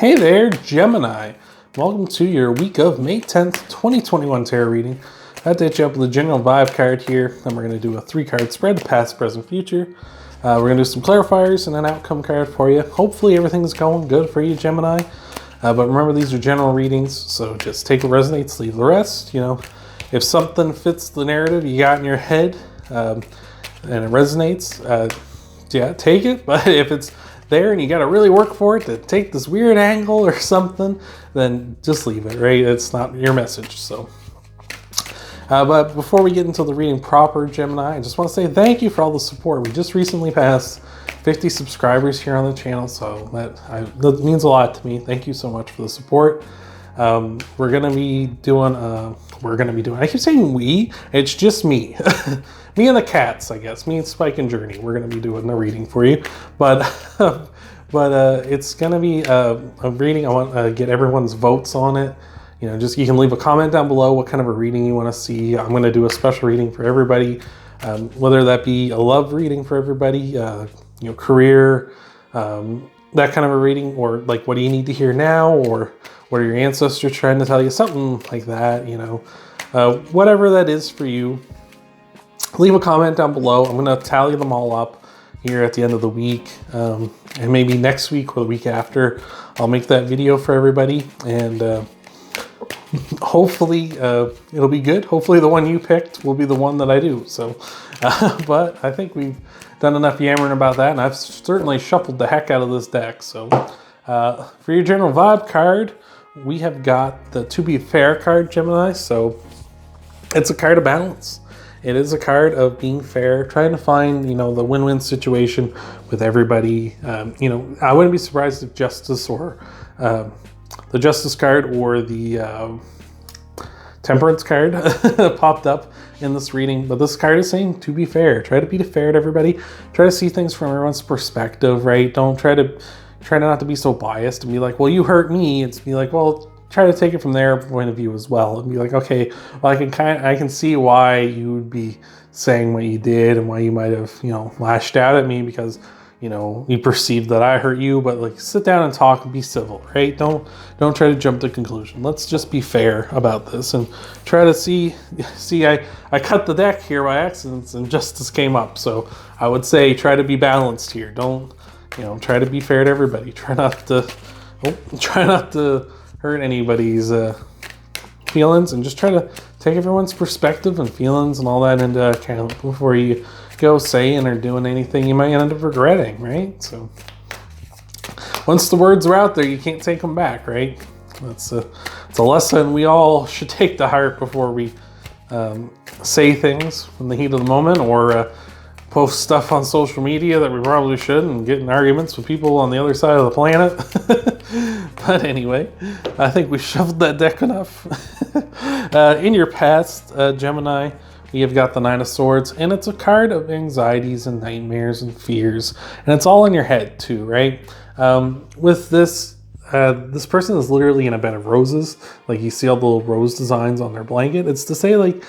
Hey there, Gemini. Welcome to your week of May 10th, 2021 tarot reading. I had to hit you up with a general vibe card here. Then we're going to do a 3-card spread, past, present, future. We're going to do some clarifiers and an outcome card for you. Hopefully everything's going good for you, Gemini. But remember, these are general readings, so just take what resonates, leave the rest. If something fits the narrative you got in your head and it resonates, yeah, take it. But if it's there and you got to really work for it to take this weird angle or something, then just leave it, right? It's not your message. So but before we get into the reading proper, Gemini, I just want to say thank you for all the support. We just recently passed 50 subscribers here on the channel, so that means a lot to me. Thank you so much for the support. We're gonna be doing I keep saying we, it's just me. Me and the cats, I guess. Me and Spike and Journey. We're going to be doing a reading for you. But it's going to be a reading. I want to get everyone's votes on it. You can leave a comment down below what kind of a reading you want to see. I'm going to do a special reading for everybody, whether that be a love reading for everybody, career, that kind of a reading, or like, what do you need to hear now, or what are your ancestors trying to tell you, something like that. Whatever that is for you. Leave a comment down below. I'm going to tally them all up here at the end of the week. And maybe next week or the week after, I'll make that video for everybody. And hopefully it'll be good. Hopefully the one you picked will be the one that I do. So, but I think we've done enough yammering about that. And I've certainly shuffled the heck out of this deck. So for your general vibe card, we have got the To Be Fair card, Gemini. So it's a card of balance. It is a card of being fair, trying to find, the win-win situation with everybody. I wouldn't be surprised if Justice or the Justice card or the Temperance card popped up in this reading. But this card is saying to be fair. Try to be fair to everybody. Try to see things from everyone's perspective, right? Don't try not to be so biased and be like, well, you hurt me. It's be like, well, try to take it from their point of view as well, and be like, okay, well, I can see why you would be saying what you did and why you might have, lashed out at me because, you perceived that I hurt you. But like, sit down and talk and be civil, right? Don't try to jump to conclusion. Let's just be fair about this and try to see. I cut the deck here by accident and Justice came up, so I would say try to be balanced here. Don't, try to be fair to everybody. Try not to hurt anybody's feelings, and just try to take everyone's perspective and feelings and all that into account before you go saying or doing anything you might end up regretting, right? So once the words are out there, you can't take them back, right? It's a lesson we all should take to heart before we say things in the heat of the moment, or post stuff on social media that we probably shouldn't, and get in arguments with people on the other side of the planet. But anyway, I think we shuffled that deck enough. In your past, Gemini, we have got the Nine of Swords, and it's a card of anxieties and nightmares and fears, and it's all in your head too, right? With this, this person is literally in a bed of roses. Like, you see all the little rose designs on their blanket. It's to say, like,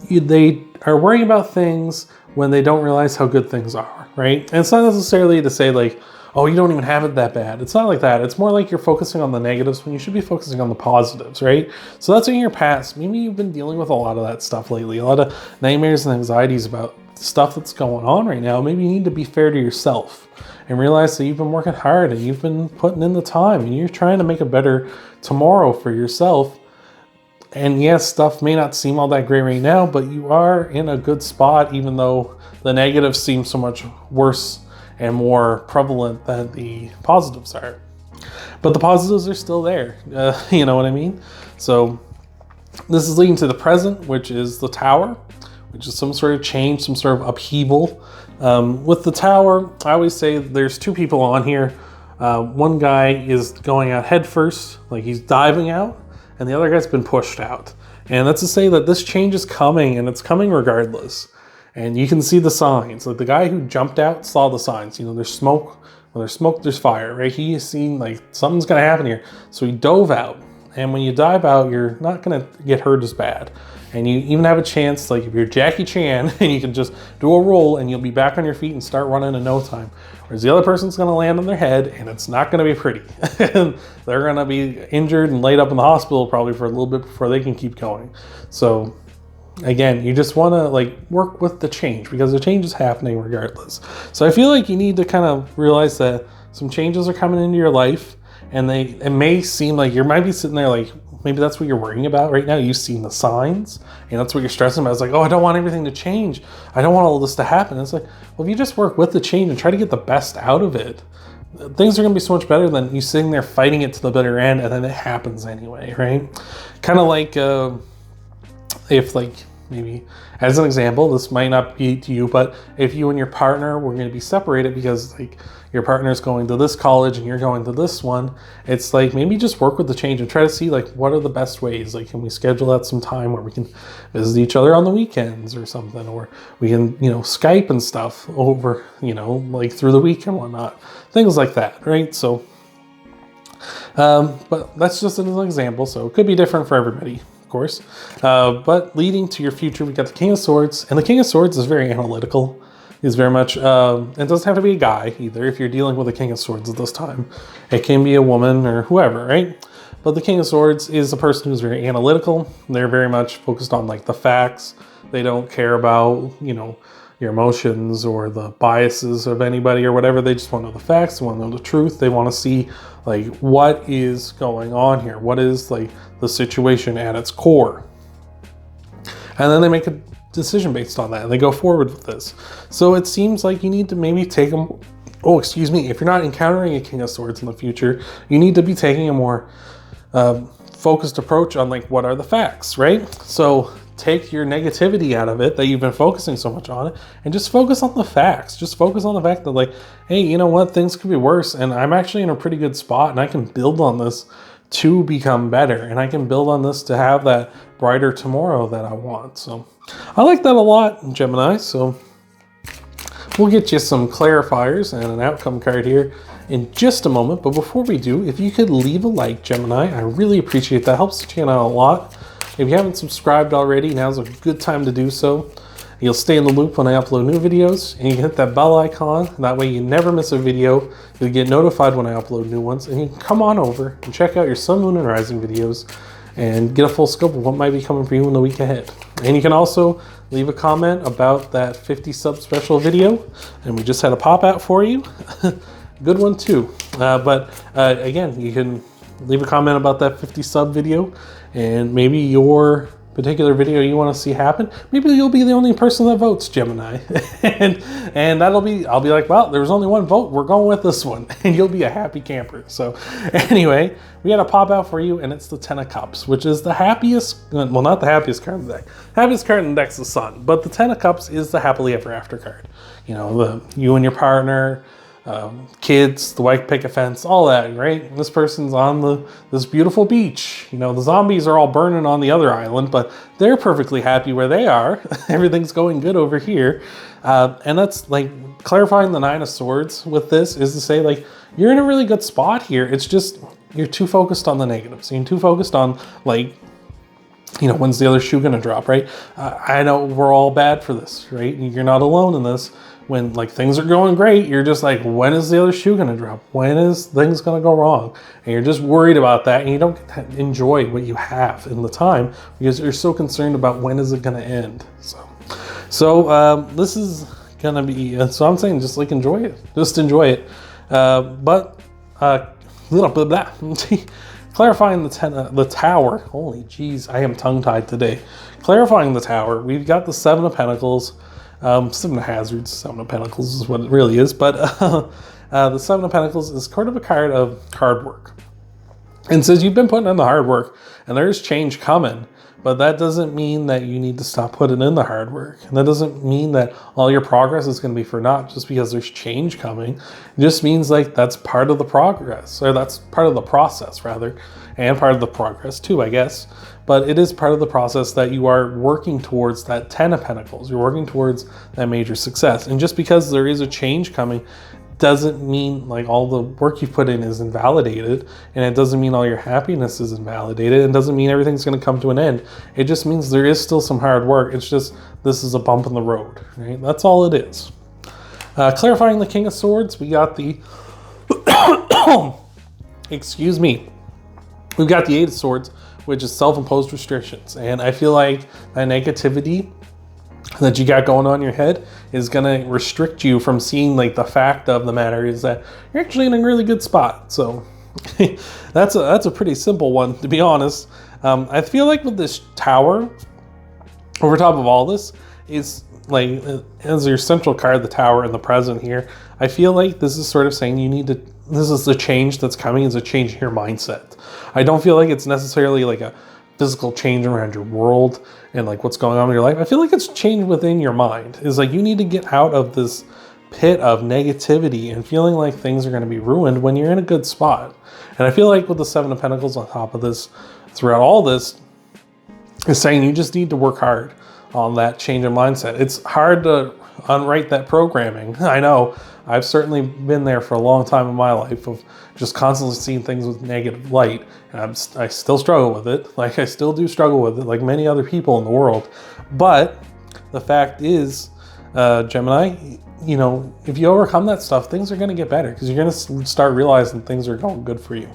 they are worrying about things when they don't realize how good things are, right? And it's not necessarily to say, like, oh, you don't even have it that bad. It's not like that. It's more like you're focusing on the negatives when you should be focusing on the positives, right? So that's in your past. Maybe you've been dealing with a lot of that stuff lately, a lot of nightmares and anxieties about stuff that's going on right now. Maybe you need to be fair to yourself and realize that you've been working hard and you've been putting in the time and you're trying to make a better tomorrow for yourself. And yes, stuff may not seem all that great right now, but you are in a good spot, even though the negatives seem so much worse and more prevalent than the positives are. But the positives are still there. You know what I mean? So this is leading to the present, which is the Tower, which is some sort of change, some sort of upheaval. With the Tower, I always say there's two people on here. One guy is going out head first, like he's diving out, and the other guy's been pushed out. And that's to say that this change is coming, and it's coming regardless. And you can see the signs. Like, the guy who jumped out saw the signs. There's smoke. When there's smoke, there's fire, right? He has seen, like, something's going to happen here. So he dove out. And when you dive out, you're not going to get hurt as bad. And you even have a chance, like if you're Jackie Chan, and you can just do a roll and you'll be back on your feet and start running in no time. whereas the other person's going to land on their head, and it's not going to be pretty. And they're going to be injured and laid up in the hospital probably for a little bit before they can keep going. So again, you just want to like work with the change, because the change is happening regardless. So I feel like you need to kind of realize that some changes are coming into your life, and it may seem like you might be sitting there like, maybe that's what you're worrying about right now. You've seen the signs, and that's what you're stressing about. It's like, oh, I don't want everything to change. I don't want all this to happen. And it's like, well, if you just work with the change and try to get the best out of it, things are going to be so much better than you sitting there fighting it to the bitter end, and then it happens anyway, right? Kind of like if like, maybe as an example, this might not be to you, but if you and your partner were going to be separated because like your partner's going to this college and you're going to this one, it's like maybe just work with the change and try to see like what are the best ways. Like, can we schedule out some time where we can visit each other on the weekends or something, or we can, Skype and stuff over, like through the week and whatnot, things like that, right? So but that's just an example, so it could be different for everybody, of course. But leading to your future, we got the King of Swords, and the King of Swords is very analytical. He's very much, it doesn't have to be a guy either if you're dealing with a King of Swords at this time. It can be a woman or whoever, right? But the King of Swords is a person who's very analytical. They're very much focused on like the facts. They don't care about, your emotions or the biases of anybody or whatever. They just want to know the facts. They want to know the truth. They want to see like what is going on here. What is like the situation at its core? And then they make a decision based on that, and they go forward with this. So it seems like you need to maybe take them. Oh, excuse me. If you're not encountering a King of Swords in the future, you need to be taking a more focused approach on like what are the facts, right? So take your negativity out of it that you've been focusing so much on it, and just focus on the facts. Just focus on the fact that like, hey, you know what? Things could be worse, and I'm actually in a pretty good spot, and I can build on this to become better, and I can build on this to have that brighter tomorrow that I want. So I like that a lot, Gemini. So we'll get you some clarifiers and an outcome card here in just a moment. But before we do, if you could leave a like, Gemini, I really appreciate that. Helps the channel out a lot. If you haven't subscribed already, now's a good time to do so. You'll stay in the loop when I upload new videos, and you can hit that bell icon. That way you never miss a video. You'll get notified when I upload new ones, and you can come on over and check out your Sun, Moon, and Rising videos and get a full scope of what might be coming for you in the week ahead. And you can also leave a comment about that 50 sub special video, and we just had a pop out for you. Good one too. Again, you can leave a comment about that 50 sub video, and maybe your particular video you want to see happen. Maybe you'll be the only person that votes, Gemini. and I'll be like, well, there was only one vote, we're going with this one, and you'll be a happy camper. So anyway, we had a pop out for you, and it's the 10 of Cups, which is the happiest, well, not the happiest card in the deck. Happiest card in the deck is the Sun, but the 10 of Cups is the happily ever after card. You and your partner, kids, the white picket fence, all that, right? This person's on this beautiful beach. The zombies are all burning on the other island, but they're perfectly happy where they are. Everything's going good over here. And that's like clarifying the 9 of Swords with this is to say like, you're in a really good spot here. It's just, you're too focused on the negatives. You're too focused on like, when's the other shoe gonna drop, right? I know we're all bad for this, right? You're not alone in this. When like things are going great, you're just like, when is the other shoe gonna drop? When is things gonna go wrong? And you're just worried about that, and you don't get to enjoy what you have in the time because you're so concerned about when is it gonna end. So this is gonna be, so I'm saying just like enjoy it. Just enjoy it. Clarifying the Tower. Holy jeez, I am tongue-tied today. Clarifying the Tower, we've got the 7 of Pentacles. 7 of Hazards, 7 of Pentacles is what it really is, but the 7 of Pentacles is kind of a card of hard work. And says you've been putting in the hard work, and there's change coming, but that doesn't mean that you need to stop putting in the hard work. And that doesn't mean that all your progress is going to be for naught just because there's change coming. It just means like that's part of the progress, or that's part of the process rather, and part of the progress too, I guess. But it is part of the process that you are working towards that 10 of Pentacles. You're working towards that major success. And just because there is a change coming doesn't mean like all the work you put in is invalidated, and it doesn't mean all your happiness is invalidated, and doesn't mean everything's going to come to an end. It just means there is still some hard work. It's just this is a bump in the road, right? That's all it is. Clarifying the King of Swords, we got the, excuse me, we've got the Eight of Swords, which is self-imposed restrictions. And I feel like that negativity that you got going on in your head is going to restrict you from seeing like the fact of the matter is that you're actually in a really good spot. So that's a pretty simple one, to be honest. I feel like with this tower, over top of all this, is like as your central card, the tower and the present here. I feel like this is sort of saying you need to, this is the change that's coming, is a change in your mindset. I don't feel like it's necessarily like a physical change around your world and like what's going on in your life. I feel like it's change within your mind. It's like you need to get out of this pit of negativity and feeling like things are going to be ruined when you're in a good spot. And I feel like with the Seven of Pentacles on top of this, throughout all this, is saying you just need to work hard on that change of mindset. It's hard to unwrite that programming. I know. I've certainly been there for a long time in my life of just constantly seeing things with negative light. And I still struggle with it. Like I still do struggle with it like many other people in the world. But the fact is, Gemini, you know, if you overcome that stuff, things are going to get better because you're going to start realizing things are going good for you.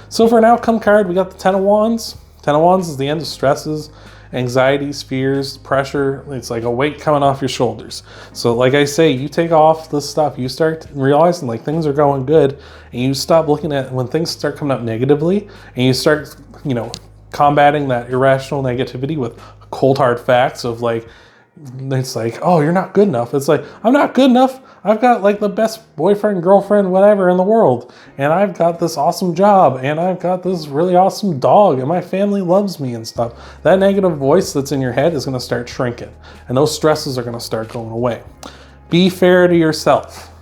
So for an outcome card, we got the Ten of Wands. Ten of Wands is the end of stresses, anxieties, fears, pressure. It's like a weight coming off your shoulders. So like I say, you take off this stuff, you start realizing like things are going good, and you stop looking at when things start coming up negatively, and you start, you know, combating that irrational negativity with cold hard facts of like, it's like, oh, you're not good enough. It's like, I'm not good enough. I've got like the best boyfriend, girlfriend, whatever in the world. And I've got this awesome job. And I've got this really awesome dog. And my family loves me and stuff. That negative voice that's in your head is going to start shrinking. And those stresses are going to start going away. Be fair to yourself.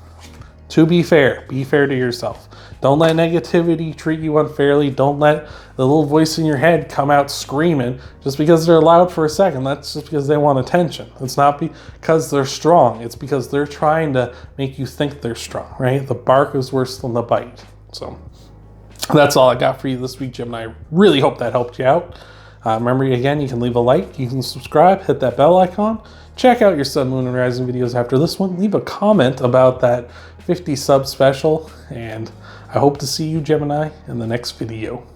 To be fair to yourself. Don't let negativity treat you unfairly. Don't let the little voice in your head come out screaming just because they're loud for a second. That's just because they want attention. It's not because they're strong. It's because they're trying to make you think they're strong, right? The bark is worse than the bite. So that's all I got for you this week, Gemini. I really hope that helped you out. Remember, again, you can leave a like, you can subscribe, hit that bell icon. Check out your Sun, Moon, and Rising videos after this one. Leave a comment about that 50 sub special, and I hope to see you, Gemini, in the next video.